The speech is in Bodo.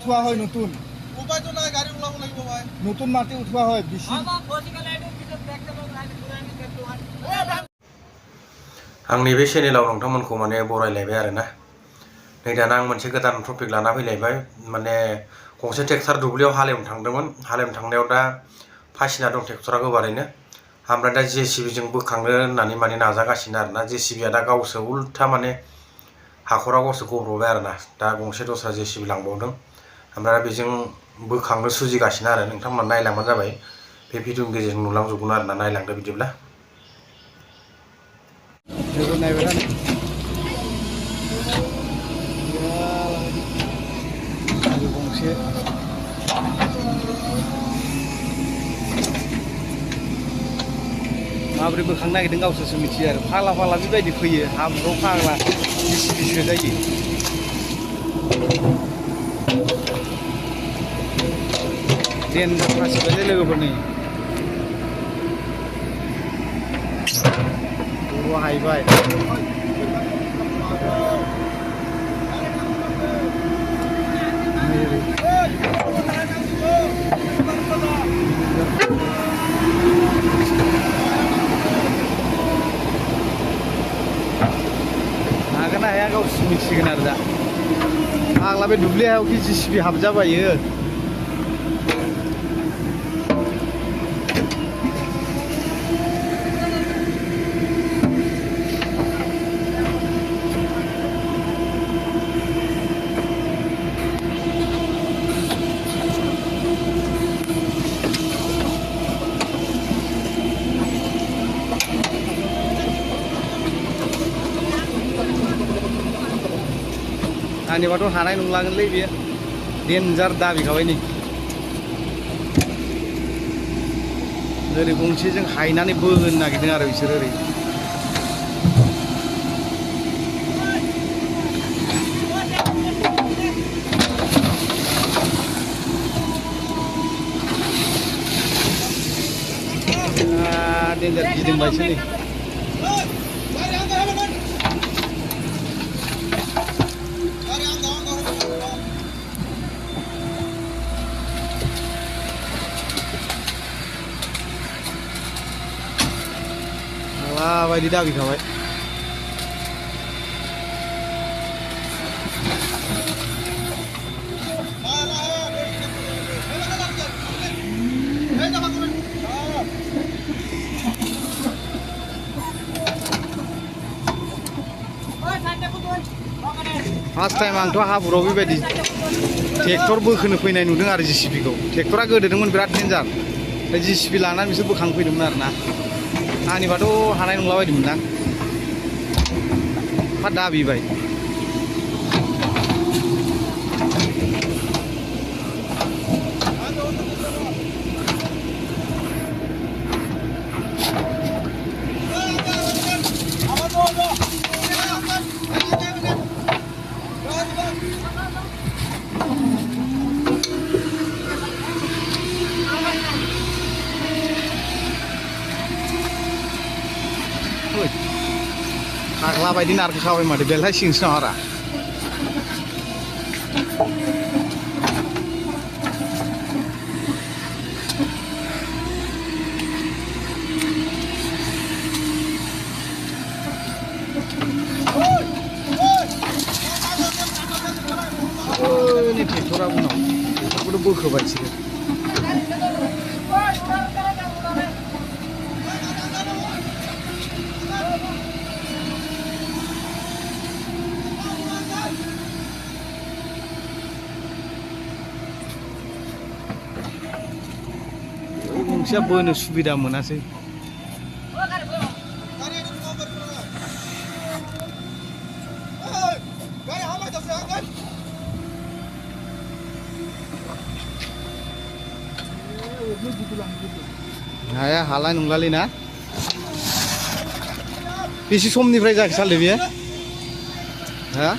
উঠোৱা হয় নতুন উপায়তো নাই গাড়ী ওলাব লাগিব ভাই নতুন মাটি উঠোৱা হয় বেছি आंनि बे चेनेलाव नोंथांमोनखौ माने बरायलायबाय आरोना नै दाना आं मोनसे गोदान टपिक लाना फैलायबाय माने गंसे ट्रेक्टर दुब्लियाव हालेवनो थांदोंमोन हालेवनो थांनायाव दा फासिना दं ट्रेक्टरा गोबारैनो ओमफ्राय दा जेसिबि जों बोखांनो होननानै माने नाजागासिनो आरोना जेसिबिया दा गावसो उल्था माने हाखराव गावसो गब्रबाय आरोना दा गंसे दस्रा जेसिबि लांबावदों ओमफ्राय बेजों बोखांनो सुजिगासिनो आरो नोंथांमोना नायलांबानो जाबाय बे भिडिअनि गेजेरजों नुलांजोबगोन आरोना नायलांदो बिदिब्ला गंसे माबोरै बोखांनो नागिरदों गावसोरसो मिथियो आरो फाला फाला बेबायदि फैयो हाब्रुआव फाग्ला बिसि जायो देनजार फासिबायलै लोगोफोरनि बर' हायबाय हागोन ना हाया गावसो मिथिसिगोन आरो दा फाग्ला बे दुब्लि हायाव कि जेसिबि हाबजाबायो आंनिबाथ' हानाय नंलागोनलै बेयो देनजार दाबिखाबाय नै ओरै गंसेजों हायनानै बोहोनो नागिरदों आरो बिसोर ओरै देनजार गिदिंबायसो नै बायदि दाबिखाबाय फार्स्ट टाइम आंथ' हाब्रुआव बेबायदि ट्रेक्टर बोखोनो फैनाय नुदों आरो जेसिबिखौ ट्रेक्टरा गोदोदोंमोन बिराद डेन्जार ओमफ्राय जेसिबि लानानै बिसोर बोखांफैदोंमोन आरोना आंनिबाथ' हानाय नंला बायदि मोनदां फा दाबिबाय फाग्ला बायदि नारखोखाबाय माथो बेलहाय सिंसो नामारा नै ट्रेक्टरा उनाव बेखौथ' बोखोबाय बिसोरो गंसेया बोनो सुबिदा मोनासै हाया हालाय नंलालै ना बेसे समनिफ्राय जाखो सालदो बेयो हा